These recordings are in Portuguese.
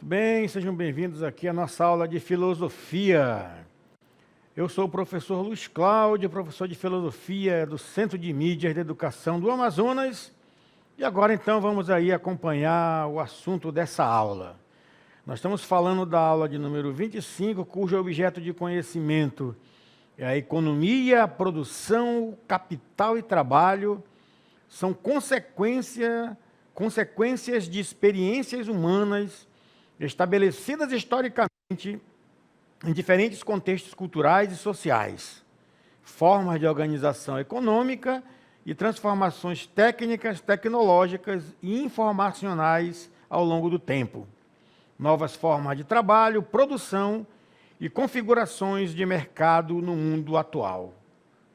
Muito bem, sejam bem-vindos aqui à nossa aula de filosofia. Eu sou o professor Luiz Cláudio, professor de filosofia do Centro de Mídias de Educação do Amazonas. E agora então vamos aí acompanhar o assunto dessa aula. Nós estamos falando da aula de número 25, cujo objeto de conhecimento é a economia, a produção, capital e trabalho. São consequências de experiências humanas estabelecidas historicamente em diferentes contextos culturais e sociais, formas de organização econômica e transformações técnicas, tecnológicas e informacionais ao longo do tempo, novas formas de trabalho, produção e configurações de mercado no mundo atual,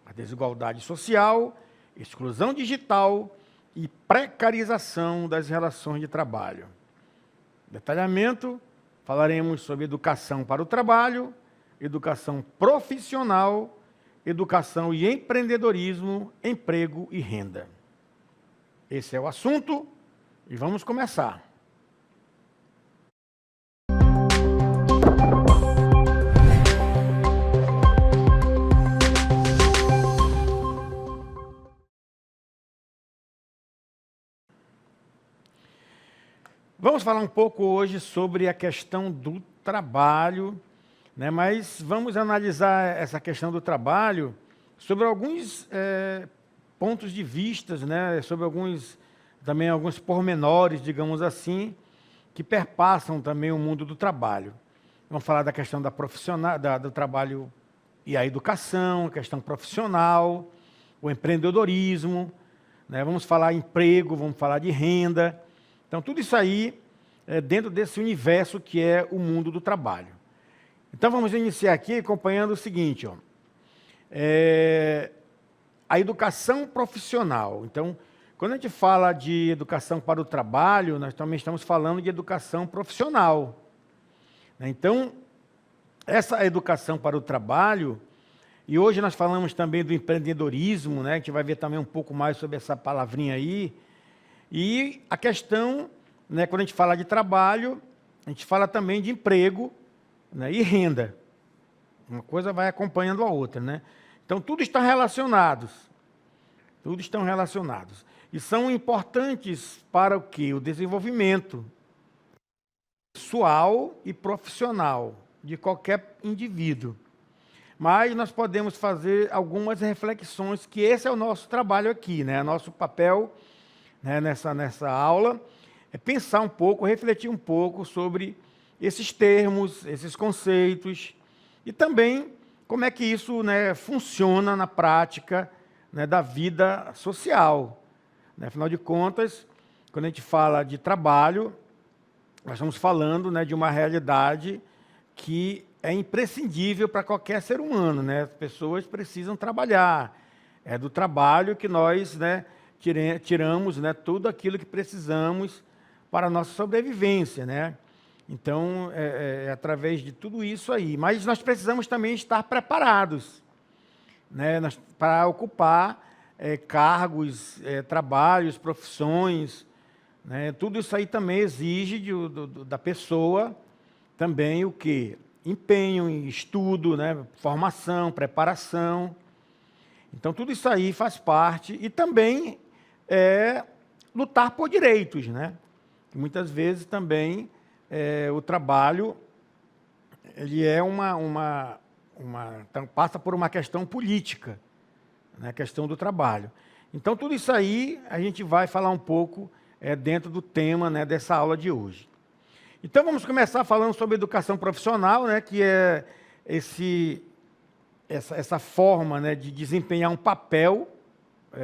a desigualdade social, exclusão digital e precarização das relações de trabalho. Detalhamento, falaremos sobre educação para o trabalho, educação profissional, educação e empreendedorismo, emprego e renda. Esse é o assunto e vamos começar. Vamos falar um pouco hoje sobre a questão do trabalho, né? Mas vamos analisar essa questão do trabalho sobre alguns pontos de vista, né? Sobre alguns pormenores, digamos assim, que perpassam também o mundo do trabalho. Vamos falar da questão da do trabalho e a educação, a questão profissional, o empreendedorismo, né? Vamos falar emprego, vamos falar de renda. Então, tudo isso aí é dentro desse universo que é o mundo do trabalho. Então, vamos iniciar aqui acompanhando o seguinte, ó. A educação profissional. Então, quando a gente fala de educação para o trabalho, nós também estamos falando de educação profissional. Então, essa educação para o trabalho, e hoje nós falamos também do empreendedorismo, né? A gente vai ver também um pouco mais sobre essa palavrinha aí. E a questão, né, quando a gente fala de trabalho, a gente fala também de emprego, né, e renda. Uma coisa vai acompanhando a outra, né? Então, tudo está relacionados. Tudo estão relacionados. E são importantes para o quê? O desenvolvimento pessoal e profissional de qualquer indivíduo. Mas nós podemos fazer algumas reflexões, que esse é o nosso trabalho aqui, né? Nosso papel, né, nessa aula, é pensar um pouco, refletir um pouco sobre esses termos, esses conceitos, e também como é que isso, né, funciona na prática, né, da vida social. Né? Afinal de contas, quando a gente fala de trabalho, nós estamos falando, né, de uma realidade que é imprescindível para qualquer ser humano. Né? As pessoas precisam trabalhar. É do trabalho que nós, né, tiramos, né, tudo aquilo que precisamos para a nossa sobrevivência, né? Então, é através de tudo isso aí. Mas nós precisamos também estar preparados, né, para ocupar cargos, trabalhos, profissões, né? Tudo isso aí também exige da pessoa também o quê? Empenho, estudo, né, formação, preparação. Então, tudo isso aí faz parte e também lutar por direitos, né? Muitas vezes também o trabalho ele é passa por uma questão política, né? A questão do trabalho. Então, tudo isso aí a gente vai falar um pouco dentro do tema, né, dessa aula de hoje. Então, vamos começar falando sobre educação profissional, né, que é essa forma, né, de desempenhar um papel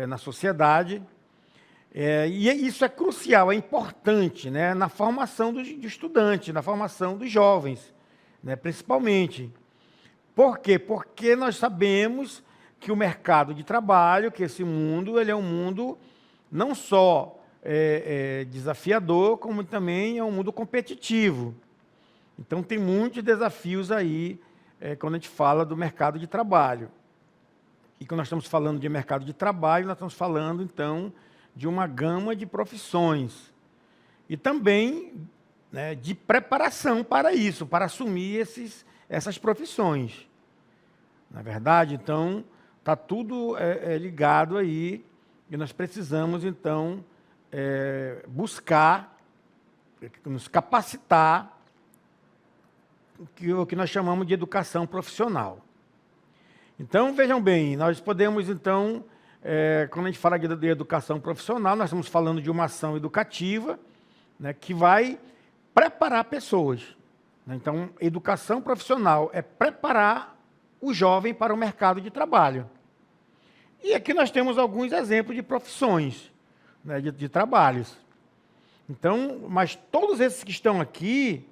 na sociedade. E isso é crucial, é importante, né, na formação do estudante, na formação dos jovens, né, principalmente. Por quê? Porque nós sabemos que o mercado de trabalho, que esse mundo, ele é um mundo não só desafiador, como também é um mundo competitivo. Então, tem muitos desafios aí quando a gente fala do mercado de trabalho. E quando nós estamos falando de mercado de trabalho, nós estamos falando, então, de uma gama de profissões. E também né, de preparação para isso, para assumir essas profissões. Na verdade, então, está tudo ligado aí, e nós precisamos, então, buscar, nos capacitar, o que nós chamamos de educação profissional. Então, vejam bem, nós podemos, então, quando a gente fala de educação profissional, nós estamos falando de uma ação educativa, né, que vai preparar pessoas. Então, educação profissional é preparar o jovem para o mercado de trabalho. E aqui nós temos alguns exemplos de profissões, né, de trabalhos. Então, mas todos esses que estão aqui,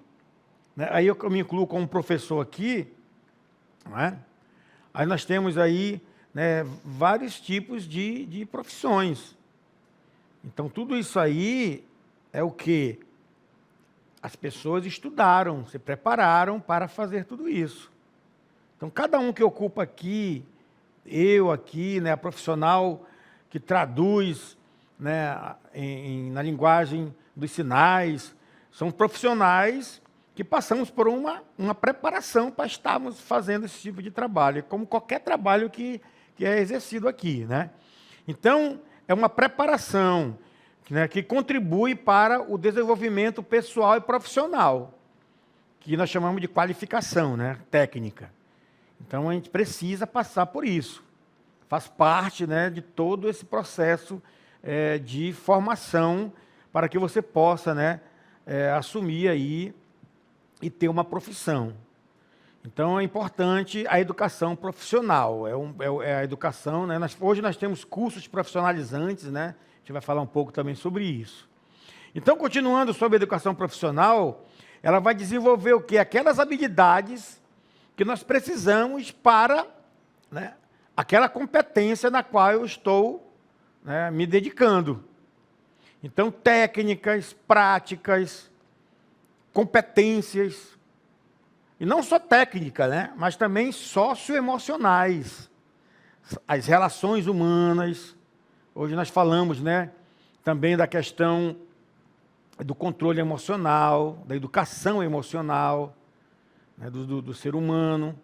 né, aí eu me incluo como professor aqui, não é? Aí nós temos aí, né, vários tipos de profissões. Então, tudo isso aí é o quê? As pessoas estudaram, se prepararam para fazer tudo isso. Então, cada um que ocupa aqui, eu aqui, né, a profissional que traduz, né, na linguagem dos sinais, são profissionais que passamos por uma preparação para estarmos fazendo esse tipo de trabalho, como qualquer trabalho que é exercido aqui, né? Então, é uma preparação, né, que contribui para o desenvolvimento pessoal e profissional, que nós chamamos de qualificação, né, técnica. Então, a gente precisa passar por isso. Faz parte, né, de todo esse processo de formação para que você possa, né, assumir aí e ter uma profissão. Então, é importante a educação profissional. É a educação, né? Hoje nós temos cursos profissionalizantes, né? A gente vai falar um pouco também sobre isso. Então, continuando sobre a educação profissional, ela vai desenvolver o quê? Aquelas habilidades que nós precisamos para, né, aquela competência na qual eu estou, né, me dedicando. Então, técnicas, práticas, competências, e não só técnica, né, mas também socioemocionais, as relações humanas. Hoje nós falamos, né, também da questão do controle emocional, da educação emocional, né, do ser humano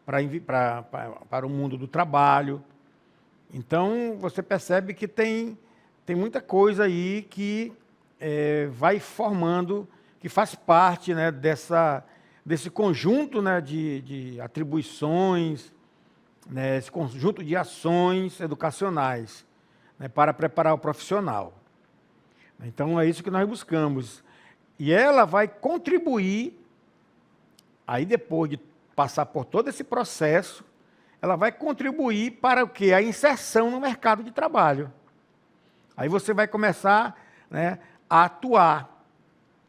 para o mundo do trabalho. Então, você percebe que tem muita coisa aí que vai formando, que faz parte, né, desse conjunto, né, de atribuições, né, esse conjunto de ações educacionais, né, para preparar o profissional. Então, é isso que nós buscamos. E ela vai contribuir, aí depois de passar por todo esse processo, ela vai contribuir para o quê? A inserção no mercado de trabalho. Aí você vai começar, né, a atuar.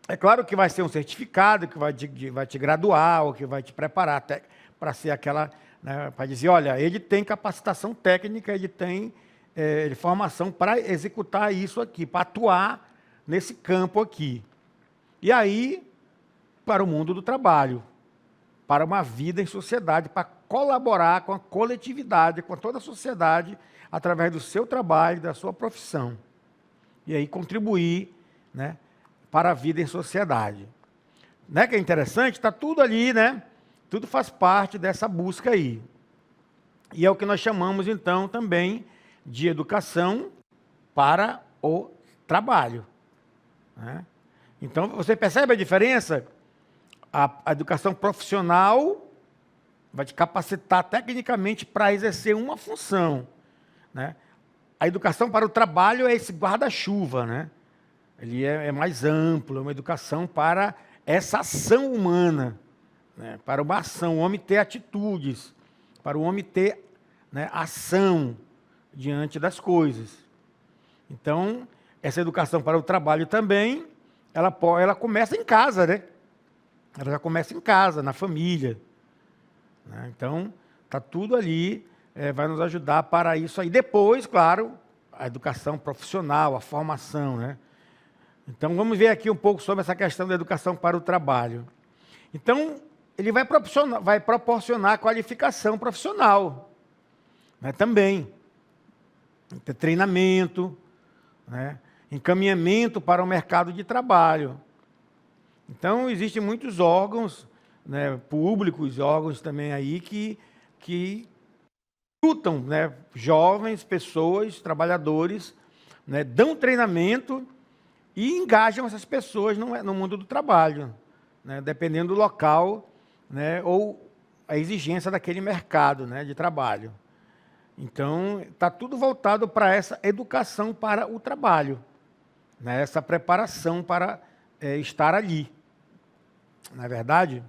É claro que vai ser um certificado, que vai te graduar, ou que vai te preparar até para ser aquela, né, para dizer, olha, ele tem capacitação técnica, ele tem formação para executar isso aqui, para atuar nesse campo aqui. E aí, para o mundo do trabalho, para uma vida em sociedade, para colaborar com a coletividade, com toda a sociedade, através do seu trabalho, da sua profissão. E aí contribuir, né, para a vida em sociedade. Né, que é interessante? Está tudo ali, né? Tudo faz parte dessa busca aí. E é o que nós chamamos, então, também de educação para o trabalho. Né? Então, você percebe a diferença? A educação profissional vai te capacitar tecnicamente para exercer uma função, né? A educação para o trabalho é esse guarda-chuva, né? Ele é mais amplo, é uma educação para essa ação humana, né? Para uma ação, o homem ter atitudes, para o homem ter, né, ação diante das coisas. Então, essa educação para o trabalho também, ela começa em casa, né? Ela já começa em casa, na família. Né? Então, está tudo ali, vai nos ajudar para isso aí. Depois, claro, a educação profissional, a formação, né? Então, vamos ver aqui um pouco sobre essa questão da educação para o trabalho. Então, ele vai proporcionar qualificação profissional, né? Também. Ter treinamento, né? Encaminhamento para o mercado de trabalho. Então, existem muitos órgãos, né, públicos, órgãos também aí que lutam, né, jovens, pessoas, trabalhadores, né, dão treinamento e engajam essas pessoas no mundo do trabalho, né, dependendo do local, né, ou a exigência daquele mercado, né, de trabalho. Então, está tudo voltado para essa educação para o trabalho, né, essa preparação para estar ali. Não é verdade?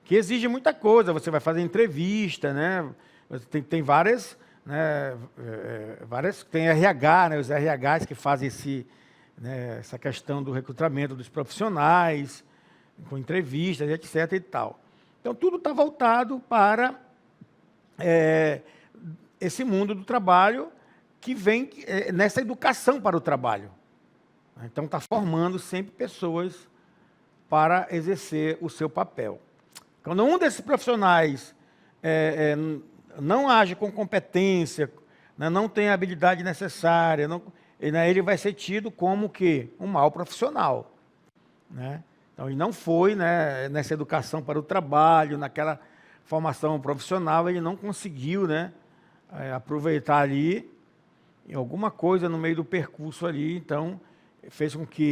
Que exige muita coisa. Você vai fazer entrevista, né? Tem várias, né, tem RH, né, os RHs que fazem né, essa questão do recrutamento dos profissionais, com entrevistas, etc. e tal. Então, tudo está voltado para esse mundo do trabalho que vem nessa educação para o trabalho. Então, está formando sempre pessoas para exercer o seu papel. Quando um desses profissionais não age com competência, né, não tem a habilidade necessária, ele vai ser tido como que um mau profissional, né? Então, ele não foi, né, nessa educação para o trabalho, naquela formação profissional, ele não conseguiu, né, aproveitar ali em alguma coisa no meio do percurso ali, então fez com que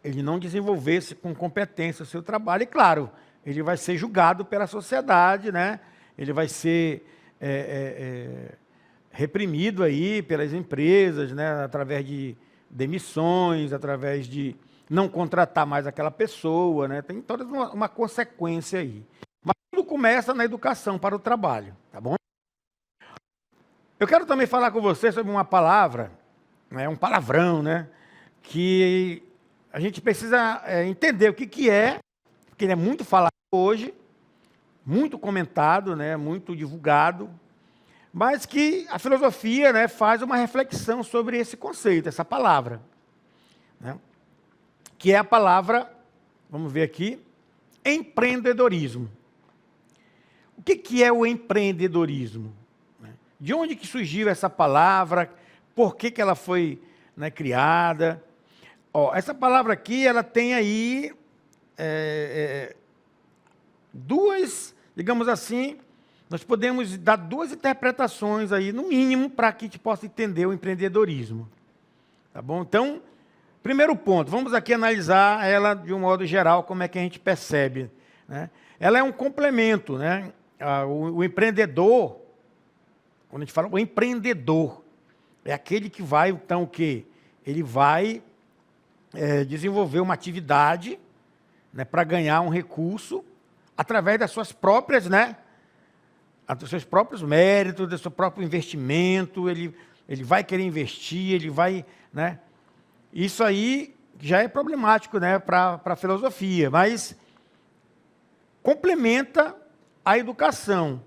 ele não desenvolvesse com competência o seu trabalho. E claro, ele vai ser julgado pela sociedade, né? Ele vai ser reprimido aí pelas empresas, né? Através de demissões, através de não contratar mais aquela pessoa, né? Tem toda uma consequência aí. Mas tudo começa na educação para o trabalho, tá bom? Eu quero também falar com você sobre uma palavra, né? Um palavrão, né? Que a gente precisa entender o que é, porque ele é muito falado hoje, muito comentado, né, muito divulgado, mas que a filosofia, né, faz uma reflexão sobre esse conceito, essa palavra, né, que é a palavra, vamos ver aqui, empreendedorismo. O que é o empreendedorismo? De onde que surgiu essa palavra? Por que ela foi, né, criada? Essa palavra aqui, ela tem aí duas, digamos assim, nós podemos dar duas interpretações aí, no mínimo, para que a gente possa entender o empreendedorismo. Tá bom? Então, primeiro ponto, vamos aqui analisar ela de um modo geral, como é que a gente percebe, né? Ela é um complemento, né? O empreendedor, quando a gente fala o empreendedor, é aquele que vai, então, o quê? Ele vai desenvolver uma atividade, né, para ganhar um recurso através das suas próprias, né, dos seus próprios méritos, do seu próprio investimento, ele vai querer investir, ele vai, né, isso aí já é problemático, né, para a filosofia, mas complementa a educação.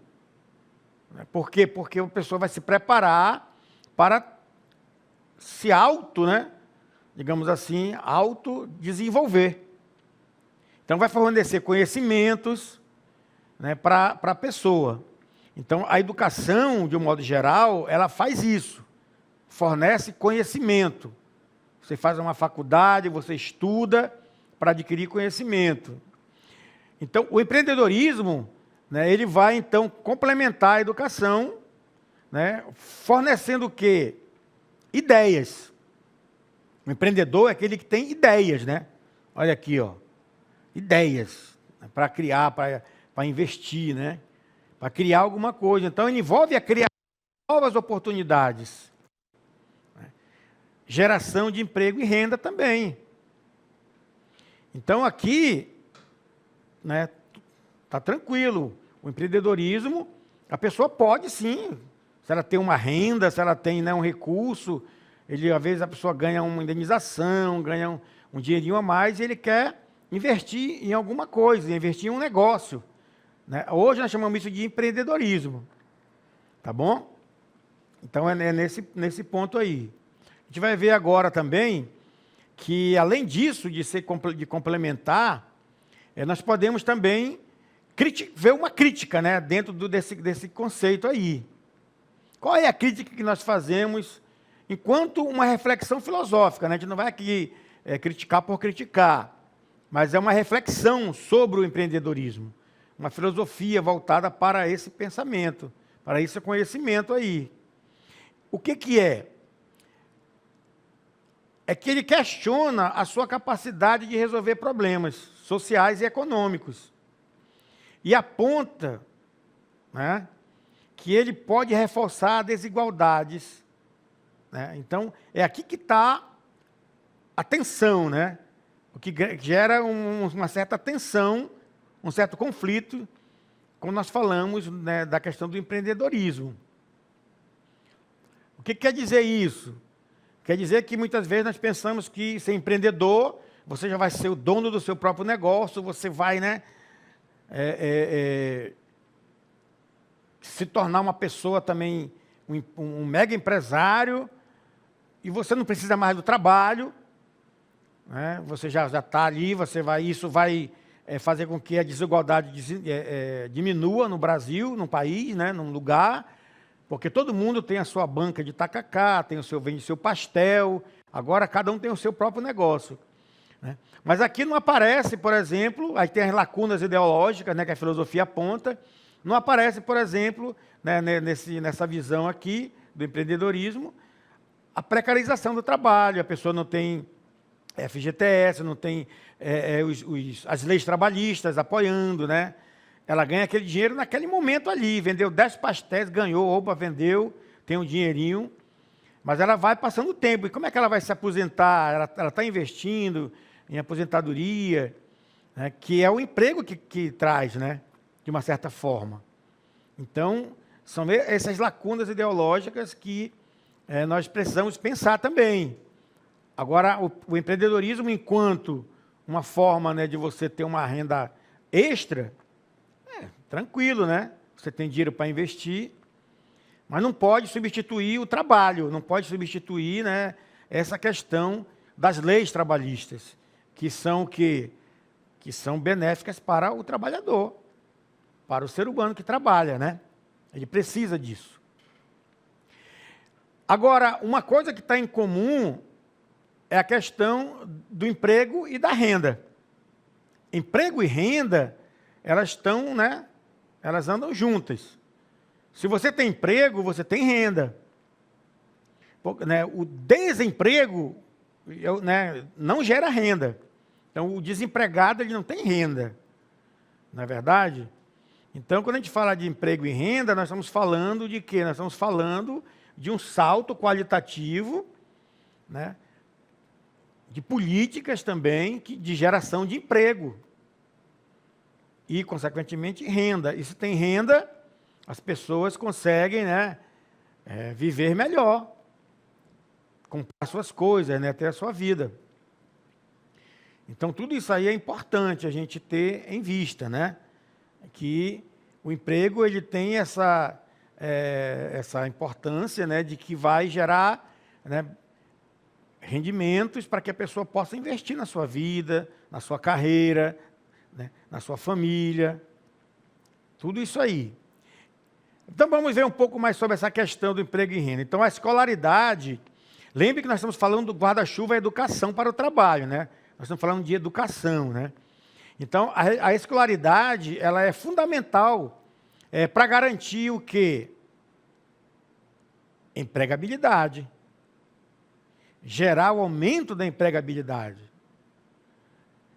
Por quê? Porque a pessoa vai se preparar para se né, digamos assim, autodesenvolver. Então, vai fornecer conhecimentos, né, para a pessoa. Então, a educação, de um modo geral, ela faz isso. Fornece conhecimento. Você faz uma faculdade, você estuda para adquirir conhecimento. Então, o empreendedorismo, né, ele vai, então, complementar a educação, né, fornecendo o quê? Ideias. O empreendedor é aquele que tem ideias, né? Olha aqui, ó. Ideias, né, para criar, para investir, né? Para criar alguma coisa. Então, ele envolve a criação de novas oportunidades. Né? Geração de emprego e renda também. Então, aqui, né, tá tranquilo. O empreendedorismo, a pessoa pode sim, se ela tem uma renda, se ela tem, né, um recurso, às vezes a pessoa ganha uma indenização, ganha um dinheirinho a mais, e ele quer investir em alguma coisa, investir em um negócio. Né? Hoje nós chamamos isso de empreendedorismo. Tá bom? Então é nesse ponto aí. A gente vai ver agora também que, além disso, de complementar, nós podemos também ver uma crítica, né, dentro desse conceito aí. Qual é a crítica que nós fazemos enquanto uma reflexão filosófica, né? A gente não vai aqui criticar por criticar, mas é uma reflexão sobre o empreendedorismo, uma filosofia voltada para esse pensamento, para esse conhecimento aí. O que que é? É que ele questiona a sua capacidade de resolver problemas sociais e econômicos. E aponta, né, que ele pode reforçar desigualdades. Né? Então, é aqui que está a tensão, né? O que gera uma certa tensão, um certo conflito, quando nós falamos, né, da questão do empreendedorismo. O que quer dizer isso? Quer dizer que muitas vezes nós pensamos que ser empreendedor, você já vai ser o dono do seu próprio negócio, você vai, né, se tornar uma pessoa também, um mega empresário, e você não precisa mais do trabalho, né? Você já está ali, isso vai fazer com que a desigualdade diminua no Brasil, no país, né, num lugar, porque todo mundo tem a sua banca de tacacá, vende seu pastel, agora cada um tem o seu próprio negócio. Né? Mas aqui não aparece, por exemplo, aí tem as lacunas ideológicas, né, que a filosofia aponta, não aparece, por exemplo, né, nessa visão aqui do empreendedorismo, a precarização do trabalho, a pessoa não tem FGTS, não tem as leis trabalhistas apoiando, né? Ela ganha aquele dinheiro naquele momento ali, vendeu 10 pastéis, ganhou, opa, vendeu, tem um dinheirinho, mas ela vai passando o tempo. E como é que ela vai se aposentar? Ela está investindo em aposentadoria, né, que é o emprego que traz, né, de uma certa forma. Então, são essas lacunas ideológicas que nós precisamos pensar também. Agora, o empreendedorismo, enquanto uma forma, né, de você ter uma renda extra, tranquilo, né? Você tem dinheiro para investir, mas não pode substituir o trabalho, não pode substituir, né, essa questão das leis trabalhistas, que são benéficas para o trabalhador, para o ser humano que trabalha, né? Ele precisa disso. Agora, uma coisa que está em comum é a questão do emprego e da renda. Emprego e renda, elas estão, né, elas andam juntas. Se você tem emprego, você tem renda. Né, o desemprego, né, não gera renda. Então, o desempregado ele não tem renda. Não é verdade? Então, quando a gente fala de emprego e renda, nós estamos falando de quê? Nós estamos falando de um salto qualitativo, né, de políticas também de geração de emprego. E, consequentemente, renda. E se tem renda, as pessoas conseguem, né, viver melhor, comprar suas coisas, né, ter a sua vida. Então, tudo isso aí é importante a gente ter em vista, né, que o emprego ele tem essa importância, né, de que vai gerar, né, rendimentos para que a pessoa possa investir na sua vida, na sua carreira, né, na sua família, tudo isso aí. Então, vamos ver um pouco mais sobre essa questão do emprego e renda. Então, a escolaridade, lembre que nós estamos falando do guarda-chuva, a educação para o trabalho, né? Nós estamos falando de educação, né? Então, a escolaridade, ela é fundamental para garantir o quê? Empregabilidade. Gerar o aumento da empregabilidade.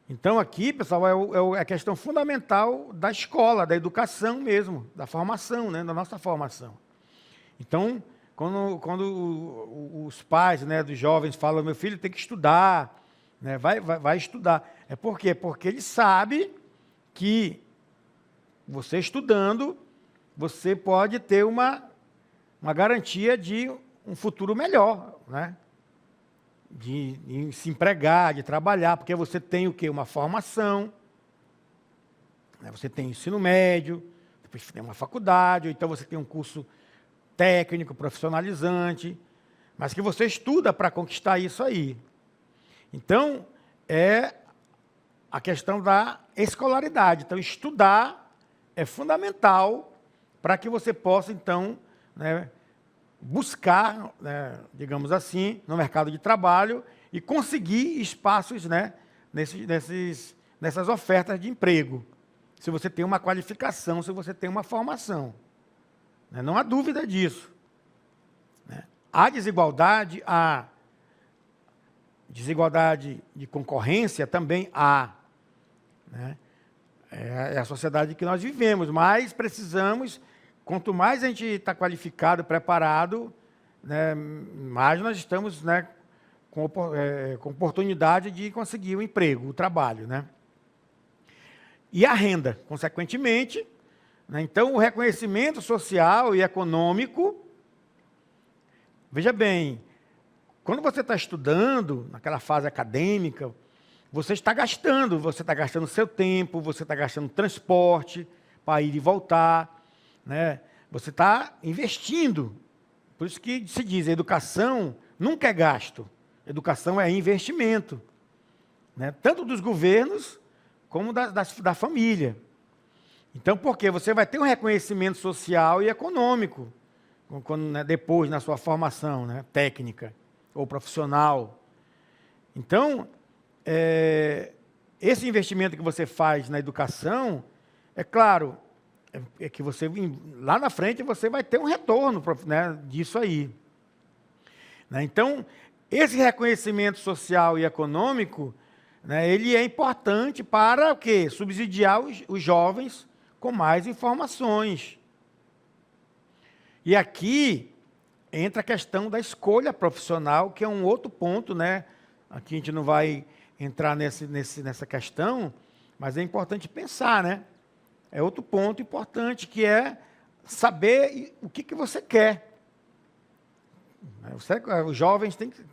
Então, aqui, pessoal, é a questão fundamental da escola, da educação mesmo, da formação, né, da nossa formação. Então, quando os pais, né, dos jovens falam, meu filho tem que estudar, né, vai estudar. É por quê? Porque ele sabe que você estudando, você pode ter uma garantia de um futuro melhor, né? De se empregar, de trabalhar, porque você tem o quê? Uma formação, né? Você tem ensino médio, depois você tem uma faculdade, ou então você tem um curso técnico, profissionalizante, mas que você estuda para conquistar isso aí. Então, é a questão da escolaridade. Então, estudar é fundamental para que você possa, então, né, buscar, né, digamos assim, no mercado de trabalho e conseguir espaços, né, nessas ofertas de emprego. Se você tem uma qualificação, se você tem uma formação. Né? Não há dúvida disso. Né? Há desigualdade de concorrência também há. Né? É a sociedade que nós vivemos, mas precisamos, quanto mais a gente está qualificado, preparado, né, mais nós estamos, né, com oportunidade de conseguir o emprego, o trabalho. Né? E a renda, consequentemente. Né? Então, o reconhecimento social e econômico, veja bem, quando você está estudando, naquela fase acadêmica, você está gastando seu tempo, você está gastando transporte para ir e voltar, né? Você está investindo. Por isso que se diz, a educação nunca é gasto, educação é investimento, né? Tanto dos governos como da família. Então, por quê? Você vai ter um reconhecimento social e econômico, quando, né, depois na sua formação, né, técnica ou profissional. Então, esse investimento que você faz na educação, é claro, é que você, lá na frente, você vai ter um retorno, né, disso aí. Né? Então, esse reconhecimento social e econômico, né, ele é importante para o quê? Subsidiar os jovens com mais informações. E aqui entra a questão da escolha profissional, que é um outro ponto, né? Aqui a gente não vai entrar nessa questão, mas é importante pensar, né? É outro ponto importante, que é saber o que você quer. Os jovens têm que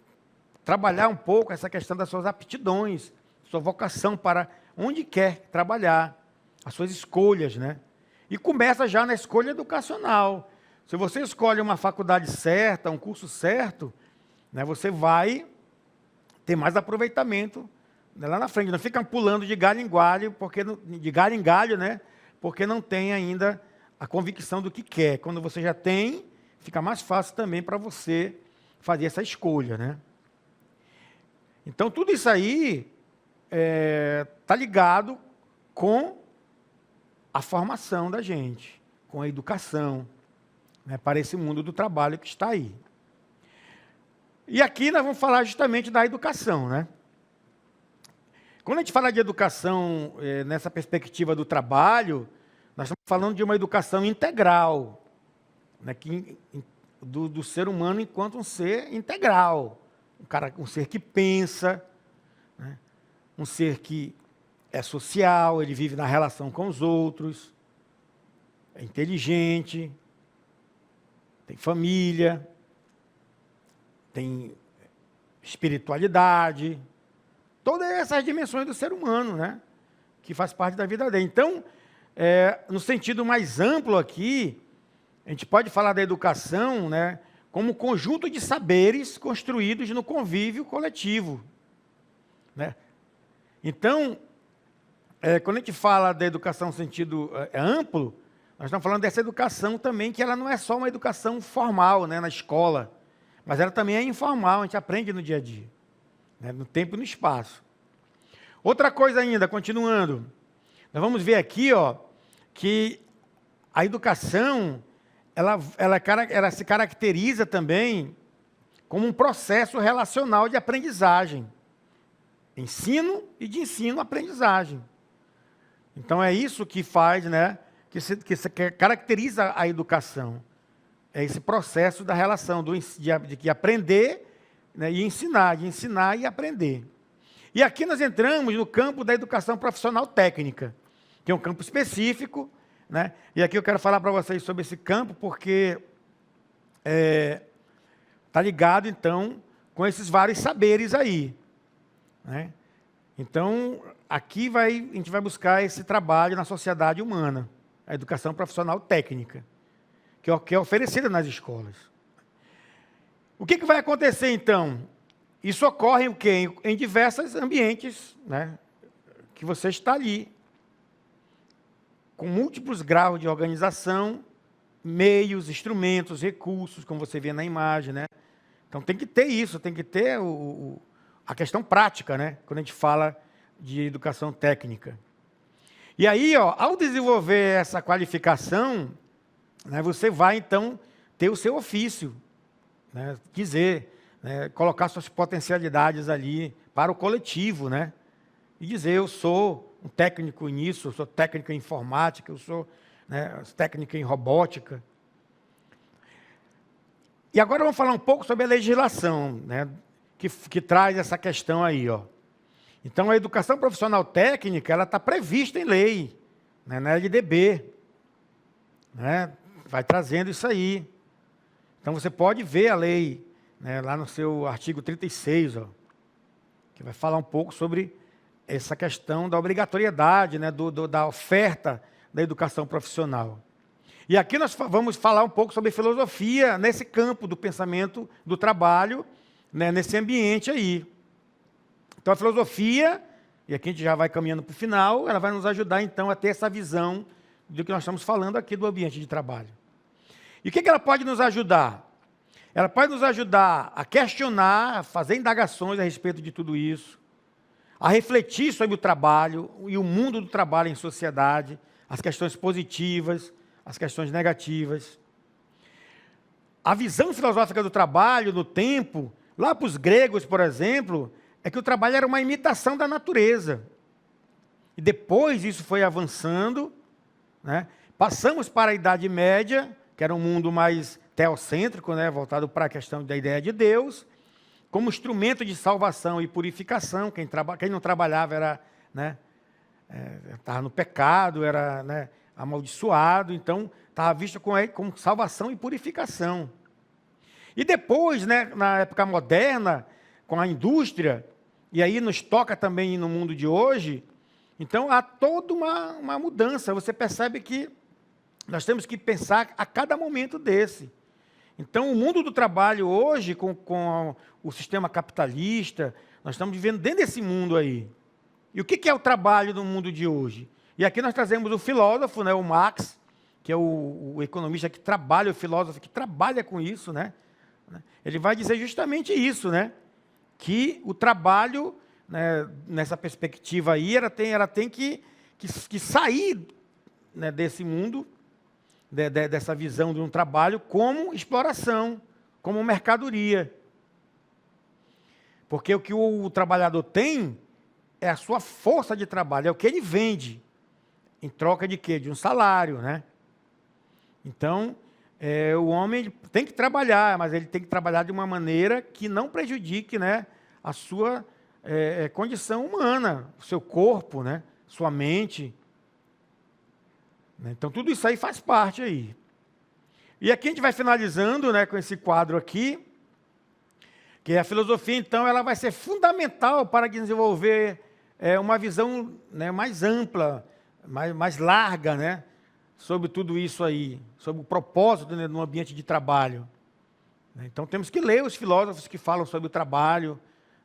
trabalhar um pouco essa questão das suas aptidões, sua vocação para onde quer trabalhar, as suas escolhas, né? E começa já na escolha educacional. Se você escolhe uma faculdade certa, um curso certo, né, você vai ter mais aproveitamento, né, lá na frente. Não fica pulando de galho em galho, né, porque não tem ainda a convicção do que quer. Quando você já tem, fica mais fácil também para você fazer essa escolha. Né? Então, tudo isso aí está ligado com a formação da gente, com a educação, né, para esse mundo do trabalho que está aí. E aqui nós vamos falar justamente da educação. Né? Quando a gente fala de educação nessa perspectiva do trabalho, nós estamos falando de uma educação integral, né, do ser humano enquanto um ser integral, um ser que pensa, né, um ser que é social, ele vive na relação com os outros, é inteligente, tem família, tem espiritualidade, todas essas dimensões do ser humano, né, que faz parte da vida dele. Então, no sentido mais amplo aqui, a gente pode falar da educação, né, como conjunto de saberes construídos no convívio coletivo. Né? Então, quando a gente fala da educação no sentido amplo, nós estamos falando dessa educação também, que ela não é só uma educação formal, né, na escola, mas ela também é informal, a gente aprende no dia a dia, né, no tempo e no espaço. Outra coisa ainda, continuando, nós vamos ver aqui, ó, que a educação, ela se caracteriza também como um processo relacional de aprendizagem. Ensino e de ensino-aprendizagem. Então, é isso que faz, né, que caracteriza a educação. É esse processo da relação, de aprender, né, e ensinar, de ensinar e aprender. E aqui nós entramos no campo da educação profissional técnica, que é um campo específico, né? E aqui eu quero falar para vocês sobre esse campo, porque está ligado, então, com esses vários saberes aí. Né? Então, aqui a gente vai buscar esse trabalho na sociedade humana, a educação profissional técnica, que é oferecida nas escolas. O que vai acontecer, então? Isso ocorre o quê? Em diversos ambientes, né, que você está ali, com múltiplos graus de organização, meios, instrumentos, recursos, como você vê na imagem. Né? Então, tem que ter isso, tem que ter a questão prática, né, quando a gente fala de educação técnica. E aí, ó, ao desenvolver essa qualificação, né, você vai, então, ter o seu ofício, né, dizer, né, colocar suas potencialidades ali para o coletivo, né, e dizer, eu sou um técnico nisso, eu sou técnico em informática, eu sou, né, técnico em robótica. E agora vamos falar um pouco sobre a legislação, né, que traz essa questão aí, ó. Então, a educação profissional técnica, ela está prevista em lei, né, na LDB, né, vai trazendo isso aí. Então, você pode ver a lei, né, lá no seu artigo 36, ó, que vai falar um pouco sobre essa questão da obrigatoriedade, né, da oferta da educação profissional. E aqui nós vamos falar um pouco sobre filosofia nesse campo do pensamento do trabalho, né, nesse ambiente aí. Então, a filosofia, e aqui a gente já vai caminhando para o final, ela vai nos ajudar, então, a ter essa visão do que nós estamos falando aqui do ambiente de trabalho. E o que ela pode nos ajudar? Ela pode nos ajudar a questionar, a fazer indagações a respeito de tudo isso, a refletir sobre o trabalho e o mundo do trabalho em sociedade, as questões positivas, as questões negativas. A visão filosófica do trabalho no tempo, lá para os gregos, por exemplo, é que o trabalho era uma imitação da natureza. E depois isso foi avançando, né? Passamos para a Idade Média, que era um mundo mais teocêntrico, né? Voltado para a questão da ideia de Deus, como instrumento de salvação e purificação. Quem não trabalhava era, né, estava no pecado, era, né, amaldiçoado, então estava visto como salvação e purificação. E depois, né, na época moderna, com a indústria, e aí nos toca também no mundo de hoje, então há toda uma mudança. Você percebe que nós temos que pensar a cada momento desse. Então, o mundo do trabalho hoje, com o sistema capitalista, nós estamos vivendo dentro desse mundo aí. E o que é o trabalho no mundo de hoje? E aqui nós trazemos o filósofo, né, o Marx, que é o economista que trabalha, o filósofo que trabalha com isso, né? Ele vai dizer justamente isso, né? Que o trabalho, né, nessa perspectiva aí, ela tem que sair, né, desse mundo, dessa visão de um trabalho como exploração, como mercadoria. Porque o que o trabalhador tem é a sua força de trabalho, é o que ele vende, em troca de quê? De um salário, né? Então, o homem tem que trabalhar, mas ele tem que trabalhar de uma maneira que não prejudique, né, a sua condição humana, o seu corpo, né, sua mente. Então, tudo isso aí faz parte aí. E aqui a gente vai finalizando, né, com esse quadro aqui, que a filosofia, então, ela vai ser fundamental para desenvolver uma visão, né, mais ampla, mais larga, né, sobre tudo isso aí, sobre o propósito, né, no ambiente de trabalho. Então, temos que ler os filósofos que falam sobre o trabalho,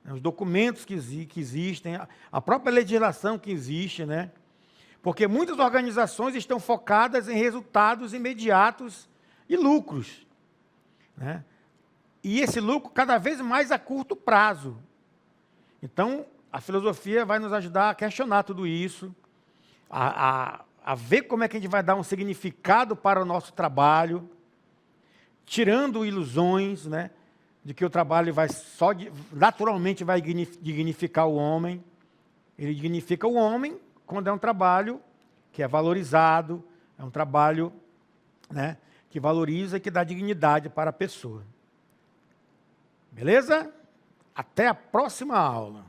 né, os documentos que existem, a própria legislação que existe, né? Porque muitas organizações estão focadas em resultados imediatos e lucros, né? E esse lucro cada vez mais a curto prazo. Então, a filosofia vai nos ajudar a questionar tudo isso, a ver como é que a gente vai dar um significado para o nosso trabalho, tirando ilusões, né, de que o trabalho naturalmente vai dignificar o homem. Ele dignifica o homem quando é um trabalho que é valorizado, é um trabalho, né, que valoriza e que dá dignidade para a pessoa. Beleza? Até a próxima aula.